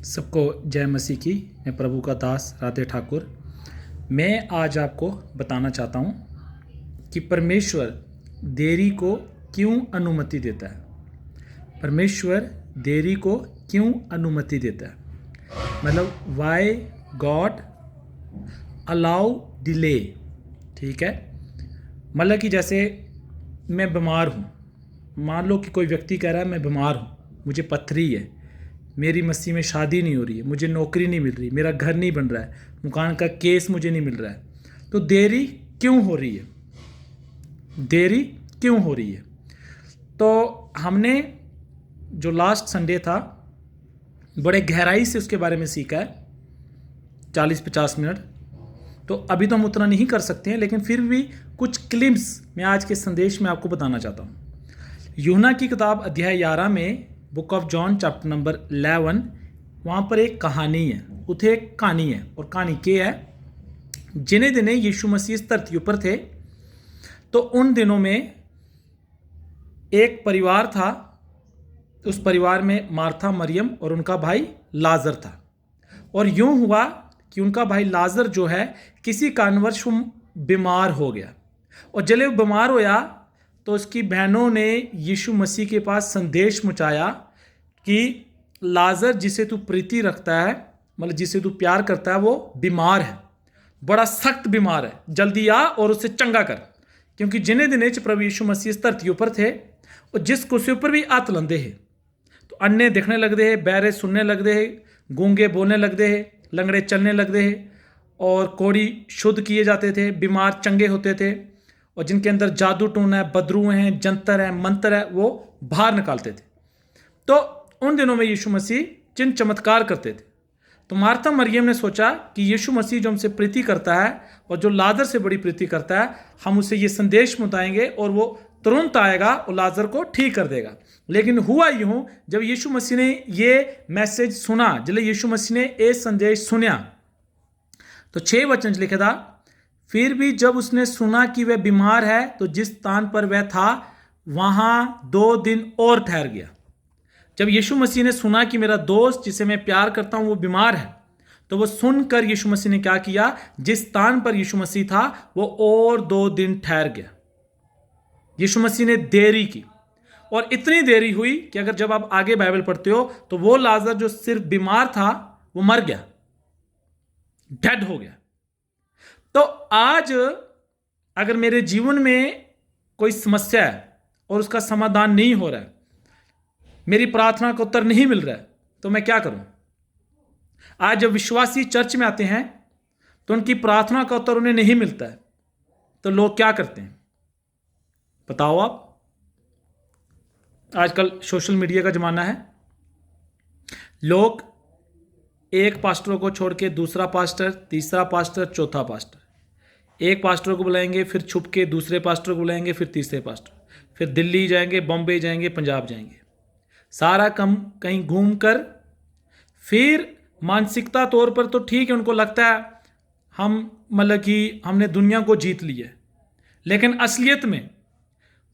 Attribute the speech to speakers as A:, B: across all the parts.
A: सबको जय मसीह की। मैं प्रभु का दास राधे ठाकुर। मैं आज आपको बताना चाहता हूँ कि परमेश्वर देरी को क्यों अनुमति देता है। परमेश्वर देरी को क्यों अनुमति देता है, मतलब वाई गॉड अलाउ डिले। ठीक है, मतलब कि जैसे मैं बीमार हूँ, मान लो कि कोई व्यक्ति कह रहा है मैं बीमार हूँ, मुझे पथरी है, मेरी मसीह में शादी नहीं हो रही है, मुझे नौकरी नहीं मिल रही, मेरा घर नहीं बन रहा है, मकान का केस मुझे नहीं मिल रहा है, तो देरी क्यों हो रही है, देरी क्यों हो रही है। तो हमने जो लास्ट संडे था बड़े गहराई से उसके बारे में सीखा है, 40-50 मिनट। तो अभी तो हम उतना नहीं कर सकते हैं, लेकिन फिर भी कुछ क्लिप्स मैं आज के संदेश में आपको बताना चाहता हूँ। यूहन्ना की किताब अध्याय 11 में, book of John chapter number 11, वहाँ पर एक कहानी है, उथे एक कहानी है। और कहानी क्या है, जिन्हें दिने यीशु मसीह इस धरती ऊपर थे तो उन दिनों में एक परिवार था। उस परिवार में मार्था, मरियम और उनका भाई लाजर था। और यूं हुआ कि उनका भाई लाजर जो है किसी कारणवश बीमार हो गया, और जब वो बीमार होया तो उसकी बहनों ने यीशु मसीह के पास संदेश पहुंचाया कि लाजर जिसे तू प्रीति रखता है, मतलब जिसे तू प्यार करता है, वो बीमार है, बड़ा सख्त बीमार है, जल्दी आ और उसे चंगा कर। क्योंकि जिन्हें दिने च प्रभु यीशु मसीह इस धरती ऊपर थे और जिस कुर्सी ऊपर भी हाथ लंदे है तो अन्य दिखने लगते हैं, बहरे सुनने लगते हैं, गूंगे बोलने लगते हैं, लंगड़े चलने लगते हैं, और कोढ़ी शुद्ध किए जाते थे, बीमार चंगे होते थे, और जिनके अंदर जादू टून है, बदरू हैं, जंतर है, मंत्र है, वो बाहर निकालते थे। तो उन दिनों में यीशु मसीह चिन्ह चमत्कार करते थे। तो मार्था मरियम ने सोचा कि यीशु मसीह जो हमसे प्रीति करता है और जो लाजर से बड़ी प्रीति करता है, हम उसे ये संदेश बताएंगे और वो तुरंत आएगा और लाजर को ठीक कर देगा। लेकिन हुआ यूं, जब यीशु मसीह ने ये मैसेज सुना, जब यीशु मसीह ने ये संदेश सुना, तो 6 वचन लिखे था, फिर भी जब उसने सुना कि वह बीमार है तो जिस स्थान पर वह था वहां 2 दिन और ठहर गया। जब यीशु मसीह ने सुना कि मेरा दोस्त जिसे मैं प्यार करता हूं वो बीमार है, तो वो सुनकर यीशु मसीह ने क्या किया, जिस स्थान पर यीशु मसीह था वो और 2 दिन ठहर गया। यीशु मसीह ने देरी की, और इतनी देरी हुई कि अगर जब आप आगे बाइबल पढ़ते हो तो वो लाजर जो सिर्फ बीमार था वो मर गया, डेड हो गया। तो आज अगर मेरे जीवन में कोई समस्या है और उसका समाधान नहीं हो रहा है, मेरी प्रार्थना का उत्तर नहीं मिल रहा है, तो मैं क्या करूं। आज जब विश्वासी चर्च में आते हैं तो उनकी प्रार्थना का उत्तर उन्हें नहीं मिलता है, तो लोग क्या करते हैं बताओ आप। आजकल सोशल मीडिया का जमाना है, लोग एक पास्टर को छोड़ के दूसरा पास्टर, तीसरा पास्टर, चौथा पास्टर, एक पास्टर को बुलाएंगे, फिर छुप के दूसरे पास्टर को बुलाएंगे, फिर तीसरे पास्टर, फिर दिल्ली जाएंगे, बॉम्बे जाएंगे, पंजाब जाएंगे, सारा कम कहीं घूम कर, फिर मानसिकता तौर पर तो ठीक है, उनको लगता है हम मतलब कि हमने दुनिया को जीत लिया है, लेकिन असलियत में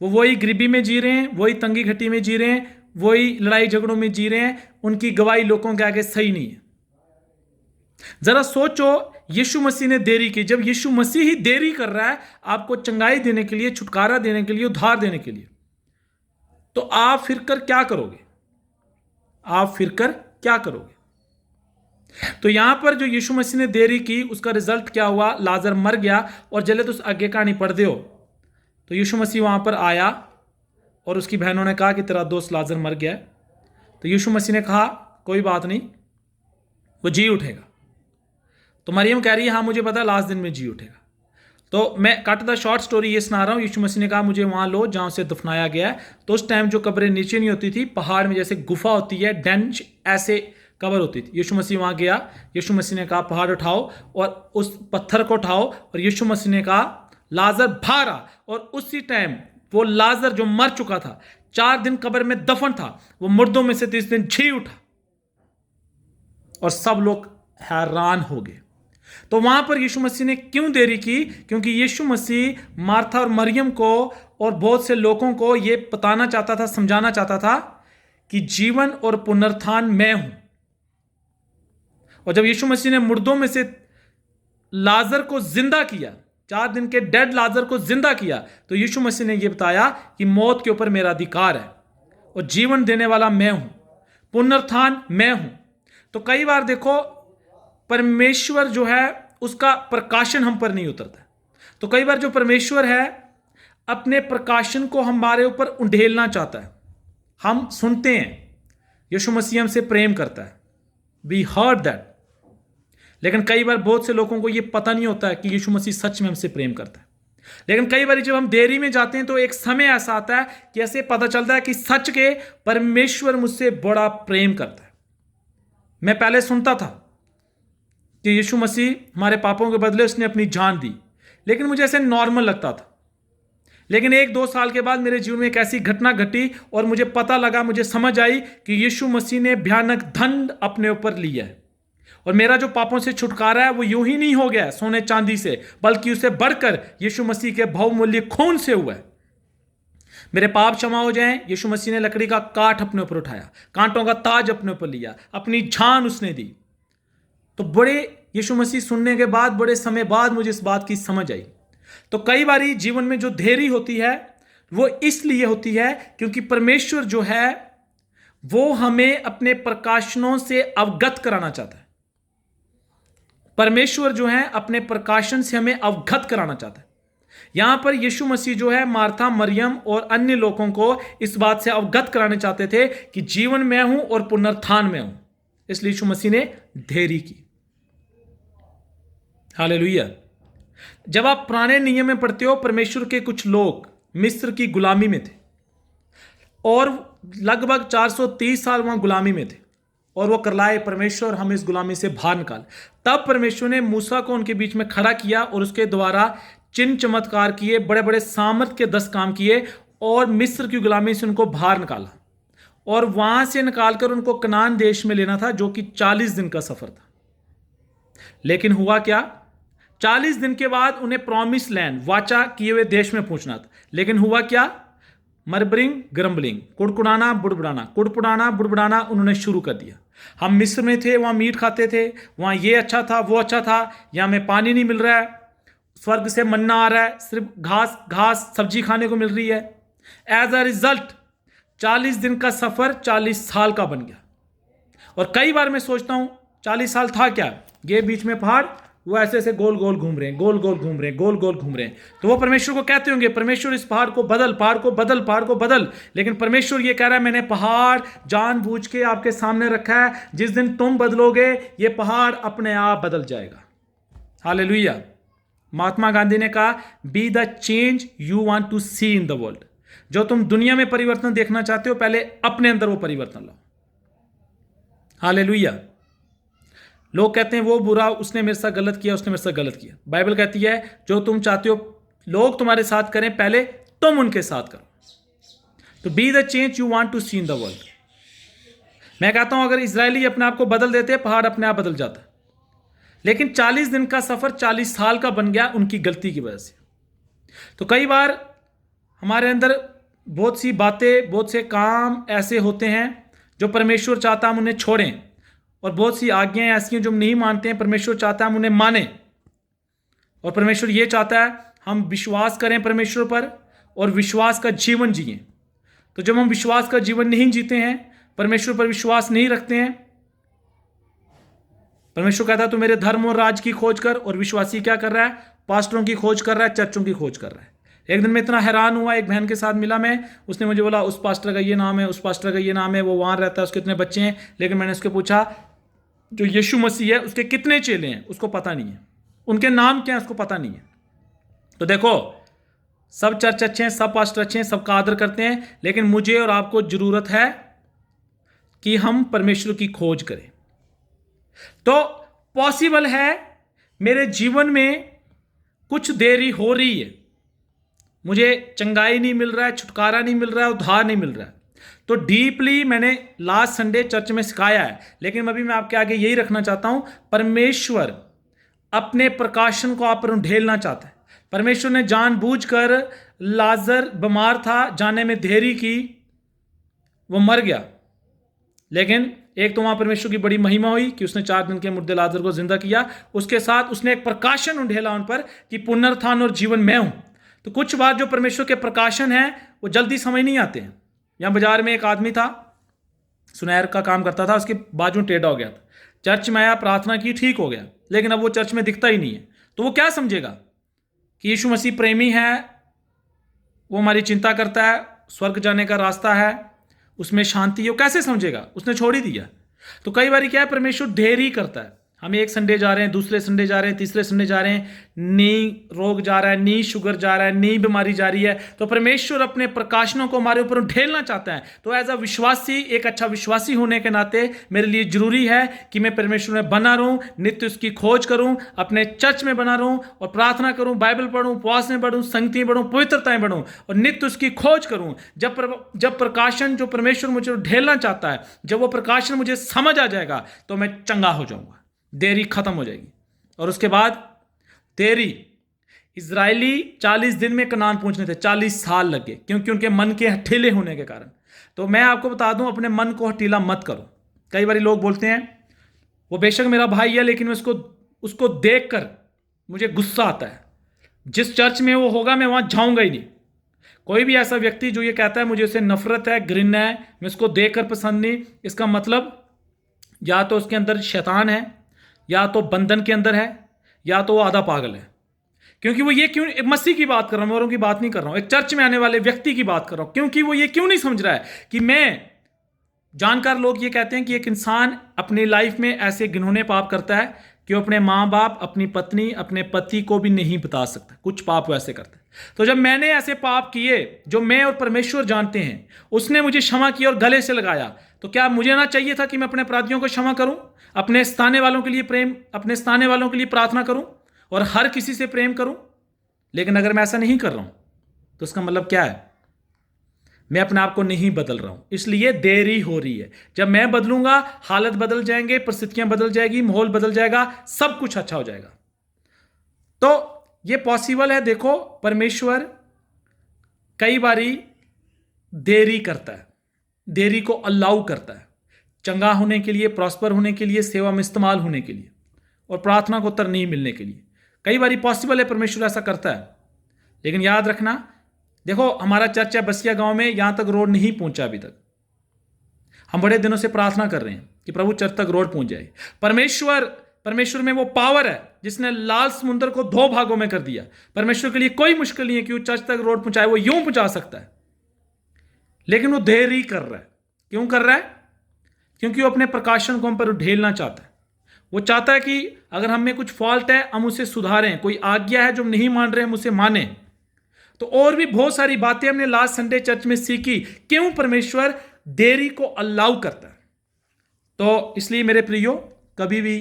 A: वो वही गरीबी में जी रहे हैं, वही तंगी घटी में जी रहे हैं, वही लड़ाई झगड़ों में जी रहे हैं। उनकी गवाही लोगों के आगे सही नहीं है। जरा सोचो, यीशु मसीह ने देरी की। जब यीशु मसीह ही देरी कर रहा है आपको चंगाई देने के लिए, छुटकारा देने के लिए, उद्धार देने के लिए, तो आप फिरकर क्या करोगे, आप फिरकर क्या करोगे। तो यहां पर जो यीशु मसीह ने देरी की उसका रिजल्ट क्या हुआ, लाजर मर गया। और जले तो उस आगे कहानी पढ़ हो तो यीशु मसीह वहां पर आया और उसकी बहनों ने कहा कि तेरा दोस्त लाजर मर गया है। तो यीशु मसीह ने कहा कोई बात नहीं, वो जी उठेगा। तो मरियम कह रही है हाँ मुझे पता है लास्ट दिन में जी उठेगा। तो मैं कट द शॉर्ट स्टोरी ये सुना रहा हूँ। यीशु मसीह ने कहा मुझे वहाँ लो जहाँ उसे दफनाया गया है। तो उस टाइम जो कब्रें नीचे नहीं होती थी, पहाड़ में जैसे गुफा होती है, डेंच ऐसे कब्र होती थी। यीशु मसीह वहाँ गया, यीशु मसीह ने कहा पहाड़ उठाओ और उस पत्थर को उठाओ, और यीशु मसीह ने कहा लाजर बाहर आ। और उसी टाइम वो लाजर जो मर चुका था, 4 दिन कब्र में दफन था, वो मुर्दों में से 3 दिन जी उठा, और सब लोग हैरान हो गए। तो वहां पर यीशु मसीह ने क्यों देरी की, क्योंकि यीशु मसीह मार्था और मरियम को और बहुत से लोगों को यह बताना चाहता था, समझाना चाहता था कि जीवन और पुनरुत्थान मैं हूं। और जब यीशु मसीह ने मुर्दों में से लाजर को जिंदा किया, 4 दिन के डेड लाजर को जिंदा किया, तो यीशु मसीह ने यह बताया कि मौत के ऊपर मेरा अधिकार है और जीवन देने वाला मैं हूं, पुनरुत्थान मैं हूं। तो कई बार देखो परमेश्वर जो है उसका प्रकाशन हम पर नहीं उतरता। तो कई बार जो परमेश्वर है अपने प्रकाशन को हमारे ऊपर उंडेलना चाहता है। हम सुनते हैं यीशु मसीह हमसे प्रेम करता है, वी हर्ड दैट, लेकिन कई बार बहुत से लोगों को यह पता नहीं होता है कि यीशु मसीह सच में हमसे प्रेम करता है। लेकिन कई बार जब हम देरी में जाते हैं तो एक समय ऐसा आता है कि ऐसे पता चलता है कि सच के परमेश्वर मुझसे बड़ा प्रेम करता है। मैं पहले सुनता था कि यीशु मसीह हमारे पापों के बदले उसने अपनी जान दी, लेकिन मुझे ऐसे नॉर्मल लगता था। लेकिन 1-2 साल के बाद मेरे जीवन में एक ऐसी घटना घटी और मुझे पता लगा, मुझे समझ आई कि यीशु मसीह ने भयानक दंड अपने ऊपर लिया है और मेरा जो पापों से छुटकारा है वो यूं ही नहीं हो गया सोने चांदी से, बल्कि उसे बढ़कर यीशु मसीह के बहुमूल्य खून से हुआ है। मेरे पाप क्षमा हो जाएं, यीशु मसीह ने लकड़ी का काठ अपने ऊपर उठाया, कांटों का ताज अपने ऊपर लिया, अपनी जान उसने दी। तो बड़े यीशु मसीह सुनने के बाद बड़े समय बाद मुझे इस बात की समझ आई। तो कई बारी जीवन में जो देरी होती है वो इसलिए होती है क्योंकि परमेश्वर जो है वो हमें अपने प्रकाशनों से अवगत कराना चाहता है। परमेश्वर जो है अपने प्रकाशन से हमें अवगत कराना चाहता है। यहां पर यीशु मसीह जो है मार्था, मरियम और अन्य लोगों को इस बात से अवगत कराने चाहते थे कि जीवन में हूं और पुनरुत्थान में हूं, इसलिए यीशु मसीह ने देरी की। हालेलुया। जब आप पुराने नियम में पढ़ते हो, परमेश्वर के कुछ लोग मिस्र की गुलामी में थे और लगभग 430 साल वहां गुलामी में थे और वो करलाए, परमेश्वर हम इस गुलामी से बाहर निकाल। तब परमेश्वर ने मूसा को उनके बीच में खड़ा किया और उसके द्वारा चिन्ह चमत्कार किए, बड़े बड़े सामर्थ के 10 काम किए और मिस्र की गुलामी से उनको बाहर निकाला और वहां से निकालकर उनको कनान देश में लेना था, जो कि 40 दिन का सफर था। लेकिन हुआ क्या, 40 दिन के बाद उन्हें प्रॉमिस लैंड, वाचा किए हुए देश में पहुंचना था। लेकिन हुआ क्या, मरबरिंग ग्रम्बलिंग, कुड़कुड़ाना बुड़बुड़ाना, कुड़कुड़ाना बुड़बुड़ाना उन्होंने शुरू कर दिया। हम मिस्र में थे, वहां मीट खाते थे, वहां ये अच्छा था, वो अच्छा था, यहां हमें पानी नहीं मिल रहा है, स्वर्ग से मन्ना आ रहा है, सिर्फ घास घास सब्जी खाने को मिल रही है। एज अ रिजल्ट 40 दिन का सफर 40 साल का बन गया। और कई बार मैं सोचता हूं 40 साल था क्या, ये बीच में पहाड़, वो ऐसे ऐसे गोल गोल घूम रहे हैं, गोल गोल घूम रहे हैं, गोल गोल घूम रहे हैं। तो वो परमेश्वर को कहते होंगे, परमेश्वर इस पहाड़ को बदल, पहाड़ को बदल, पहाड़ को बदल। लेकिन परमेश्वर ये कह रहा है, मैंने पहाड़ जानबूझ के आपके सामने रखा है, जिस दिन तुम बदलोगे ये पहाड़ अपने आप बदल जाएगा। हालेलुया। महात्मा गांधी ने कहा, be the change you want to see in the world. जो तुम दुनिया में परिवर्तन देखना चाहते हो, पहले अपने अंदर वो परिवर्तन लाओ। हालेलुया। लोग कहते हैं वो बुरा, उसने मेरे साथ गलत किया, उसने मेरे साथ गलत किया। बाइबल कहती है जो तुम चाहते हो लोग तुम्हारे साथ करें, पहले तुम उनके साथ करो। तो be the change you want to see in the world. मैं कहता हूं अगर इजरायली अपने आप को बदल देते, पहाड़ अपने आप बदल जाता। लेकिन 40 दिन का सफर 40 साल का बन गया उनकी गलती की वजह से। तो कई बार हमारे अंदर बहुत सी बातें, बहुत से काम ऐसे होते हैं जो परमेश्वर चाहता हम उन्हें छोड़ें, और बहुत सी आज्ञाएं ऐसी हैं जो हम नहीं मानते हैं, परमेश्वर चाहता है हम उन्हें माने। और परमेश्वर ये चाहता है हम विश्वास करें परमेश्वर पर और विश्वास का जीवन जिएं। तो जब हम विश्वास का जीवन नहीं जीते हैं, परमेश्वर पर विश्वास नहीं रखते हैं, परमेश्वर कहता है तू मेरे धर्म और राज की खोज कर, और विश्वासी क्या कर रहा है, पास्टरों की खोज कर रहा है, चर्चों की खोज कर रहा है। एक दिन मैं इतना हैरान हुआ, एक बहन के साथ मिला मैं, उसने मुझे बोला उस पास्टर का ये नाम है, उस पास्टर का ये नाम है, वो वहां रहता है, उसके इतने बच्चे हैं। लेकिन मैंने उसके पूछा जो यीशु मसीह है उसके कितने चेले हैं, उसको पता नहीं है, उनके नाम क्या है उसको पता नहीं है। तो देखो, सब चर्च अच्छे हैं, सब पास्टर अच्छे हैं, सबका आदर करते हैं, लेकिन मुझे और आपको जरूरत है कि हम परमेश्वर की खोज करें। तो पॉसिबल है मेरे जीवन में कुछ देरी हो रही है, मुझे चंगाई नहीं मिल रहा है, छुटकारा नहीं मिल रहा है, उद्धार नहीं मिल रहा है। तो डीपली मैंने लास्ट संडे चर्च में सिखाया है, लेकिन अभी मैं आपके आगे यही रखना चाहता हूं, परमेश्वर अपने प्रकाशन को आप पर ढेलना चाहता है। परमेश्वर ने जानबूझकर लाजर बीमार था, जाने में देरी की, वो मर गया। लेकिन एक तो वहाँ परमेश्वर की बड़ी महिमा हुई कि उसने 4 दिन के मुर्दे लाजर को जिंदा किया, उसके साथ उसने एक प्रकाशन उंडेला उन पर कि पुनरुत्थान और जीवन मैं हूँ। तो कुछ बात जो परमेश्वर के प्रकाशन है वो जल्दी समझ नहीं आते हैं। यहाँ बाजार में एक आदमी था, सुनहर का काम करता था, उसके बाजू टेढ़ा हो गया था, चर्च में आया, प्रार्थना की, ठीक हो गया, लेकिन अब वो चर्च में दिखता ही नहीं है। तो वो क्या समझेगा कि यीशु मसीह प्रेमी है, वो हमारी चिंता करता है, स्वर्ग जाने का रास्ता है, उसमें शांति है, वो कैसे समझेगा? उसने छोड़ ही दिया। तो कई बार क्या है, परमेश्वर देरी करता है। हम एक संडे जा रहे हैं, दूसरे संडे जा रहे हैं, तीसरे संडे जा रहे हैं, नी रोग जा रहा है, नी शुगर जा रहा है, नी बीमारी जा रही है, तो परमेश्वर अपने प्रकाशनों को हमारे ऊपर ढेलना चाहता है। तो एज अ विश्वासी, एक अच्छा विश्वासी होने के नाते मेरे लिए जरूरी है कि मैं परमेश्वर में बना रहूं, नित्य उसकी खोज करूं, अपने चर्च में बना रहूं और प्रार्थना करूं, बाइबल पढ़ूं, उपवास में बढ़ूं, संगति में बढ़ूं, पवित्रताएं बढ़ूं और नित्य उसकी खोज करूं। जब प्रकाशन जो परमेश्वर मुझे ढेलना चाहता है, जब वो प्रकाशन मुझे समझ आ जाएगा तो मैं चंगा हो जाऊंगा, देरी खत्म हो जाएगी। और उसके बाद देरी, इजरायली 40 दिन में कनान पहुंचने थे, 40 साल लगे, क्योंकि उनके मन के हठीले होने के कारण। तो मैं आपको बता दूं, अपने मन को हठीला मत करो। कई बार लोग बोलते हैं वो बेशक मेरा भाई है, लेकिन उसको देखकर मुझे गुस्सा आता है, जिस चर्च में वो होगा मैं वहां जाऊंगा ही नहीं। कोई भी ऐसा व्यक्ति जो ये कहता है मुझे उससे नफरत है, घृण है, मैं उसको देखकर पसंद नहीं, इसका मतलब या तो उसके अंदर शैतान है, या तो बंधन के अंदर है, या तो वो आधा पागल है। क्योंकि वो ये क्यों, मसीह की बात कर रहा हूं, औरों की बात नहीं कर रहा हूं, एक चर्च में आने वाले व्यक्ति की बात कर रहा हूं। क्योंकि वो ये क्यों नहीं समझ रहा है कि मैं, जानकार लोग ये कहते हैं कि एक इंसान अपनी लाइफ में ऐसे घिनौने पाप करता है कि वो अपने माँ बाप, अपनी पत्नी, अपने पति को भी नहीं बता सकता, कुछ पाप वो ऐसे करता है। तो जब मैंने ऐसे पाप किए जो मैं और परमेश्वर जानते हैं, उसने मुझे क्षमा किया और गले से लगाया, तो क्या मुझे ना चाहिए था कि मैं अपने अपराधियों को क्षमा करूं, अपने स्थाने वालों के लिए प्रेम, अपने स्थाने वालों के लिए प्रार्थना करूं और हर किसी से प्रेम करूं? लेकिन अगर मैं ऐसा नहीं कर रहा हूं तो इसका मतलब क्या है? मैं अपने आप को नहीं बदल रहा हूं, इसलिए देरी हो रही है। जब मैं बदलूंगा, हालत बदल जाएंगे, परिस्थितियां बदल जाएगी, माहौल बदल जाएगा, सब कुछ अच्छा हो जाएगा। तो ये पॉसिबल है। देखो, परमेश्वर कई बारी देरी करता है, देरी को अलाउ करता है, चंगा होने के लिए, प्रॉस्पर होने के लिए, सेवा में इस्तेमाल होने के लिए और प्रार्थना को उत्तर नहीं मिलने के लिए। कई बारी पॉसिबल है परमेश्वर ऐसा करता है। लेकिन याद रखना, देखो हमारा चर्च है बसिया गांव में, यहां तक रोड नहीं पहुंचा अभी तक। हम बड़े दिनों से प्रार्थना कर रहे हैं कि प्रभु चर्च तक रोड पहुंच जाए। परमेश्वर में वो पावर है जिसने लाल समुद्र को 2 भागों में कर दिया। परमेश्वर के लिए कोई मुश्किल नहीं है कि वो चर्च तक रोड पहुंचाए, वो यूं पहुंचा सकता है। लेकिन वो देरी कर रहा है। क्यों कर रहा है? क्योंकि वो अपने प्रकाशन को हम पर ढेलना चाहता है। वो चाहता है कि अगर हम में कुछ फॉल्ट है हम उसे सुधारें, कोई आज्ञा है जो हम नहीं मान रहे हम उसे माने। तो और भी बहुत सारी बातें हमने लास्ट संडे चर्च में सीखी, क्यों परमेश्वर देरी को अलाउ करता है। तो इसलिए मेरे प्रियो, कभी भी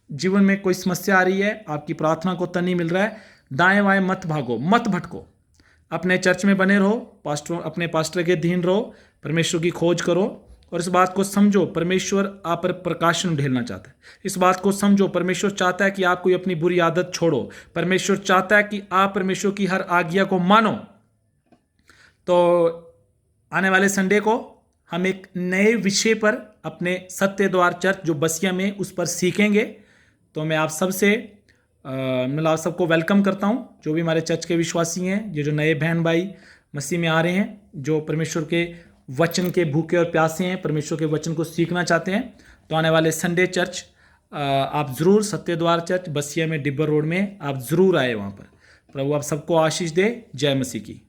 A: जीवन में कोई समस्या आ रही है, आपकी प्रार्थना को उत्तर नहीं मिल रहा है, दाएं बाएं मत भागो, मत भटको, अपने चर्च में बने रहो, अपने पास्टर के अधीन रहो, परमेश्वर की खोज करो और इस बात को समझो, परमेश्वर आप पर प्रकाशन ढेलना चाहता है। इस बात को समझो, परमेश्वर चाहता है कि आप कोई अपनी बुरी आदत छोड़ो, परमेश्वर चाहता है कि आप परमेश्वर की हर आज्ञा को मानो। तो आने वाले संडे को हम एक नए विषय पर अपने सत्य द्वार चर्च जो बसिया में, उस पर सीखेंगे। तो मैं आप सबसे मतलब सबको वेलकम करता हूं, जो भी हमारे चर्च के विश्वासी हैं, ये जो नए बहन भाई मसीह में आ रहे हैं, जो परमेश्वर के वचन के भूखे और प्यासे हैं, परमेश्वर के वचन को सीखना चाहते हैं। तो आने वाले संडे चर्च आप ज़रूर, सत्य द्वार चर्च बसिया में, डिब्बर रोड में, आप ज़रूर आए वहाँ पर। प्रभु आप सबको आशीष दे। जय मसीह की।